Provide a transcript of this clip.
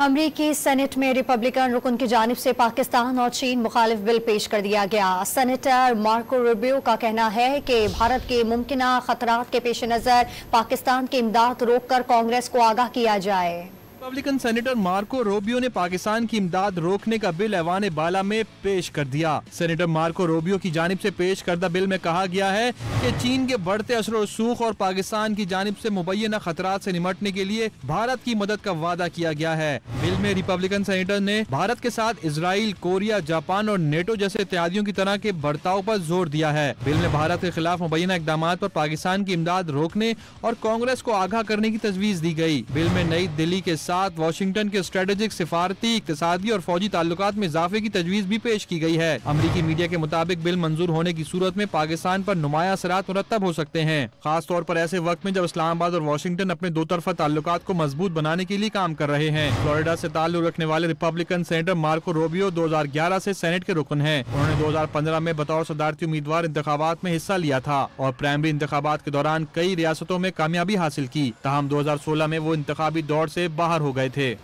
अमरीकी सेनेट में रिपब्लिकन रुकन की जानिब से पाकिस्तान और चीन मुखालिफ बिल पेश कर दिया गया। सेनेटर मार्को रूबियो का कहना है कि भारत के मुमकिन खतरात के पेश नज़र पाकिस्तान की इमदाद रोककर कांग्रेस को आगाह किया जाए। रिपब्लिकन सेनेटर मार्को रूबियो ने पाकिस्तान की इमदाद रोकने का बिल ऐवान बाला में पेश कर दिया। सेनेटर मार्को रूबियो की जानिब से पेश करदा बिल में कहा गया है कि चीन के बढ़ते असर रसूख और पाकिस्तान की जानिब से मुबैना खतरात से निमटने के लिए भारत की मदद का वादा किया गया है। बिल में रिपब्लिकन सेनेटर ने भारत के साथ इसराइल, कोरिया, जापान और नेटो जैसे इत्तेहादियों की तरह के बर्ताव पर जोर दिया है। बिल में भारत के खिलाफ मुबैना इकदाम पर पाकिस्तान की इमदाद रोकने और कांग्रेस को आगाह करने की तजवीज दी गई। बिल में नई दिल्ली के साथ वाशिंगटन के स्ट्रेटेजिक, सिफारती, इक्तिसादी और फौजी ताल्लुकात में इजाफे की तजवीज भी पेश की गई है। अमरीकी मीडिया के मुताबिक बिल मंजूर होने की सूरत में पाकिस्तान पर नुमाया असरात मुरत्तब हो सकते हैं, खास तौर पर ऐसे वक्त में जब इस्लामाबाद और वाशिंगटन अपने दो तरफा ताल्लुकात को मजबूत बनाने के लिए काम कर रहे हैं। फ्लोरिडा से ताल्लुक रखने वाले रिपब्लिकन सेनेटर मार्को रूबियो 2011 से सेनेट के रुकन हैं। उन्होंने 2015 में बतौर सदारती उम्मीदवार इंतखाबात में हिस्सा लिया था और प्राइमरी इंतखाबात के दौरान कई रियासतों में कामयाबी हासिल की। ताहम 2016 में वो इंतखाबी दौड़ से बाहर हो गए थे।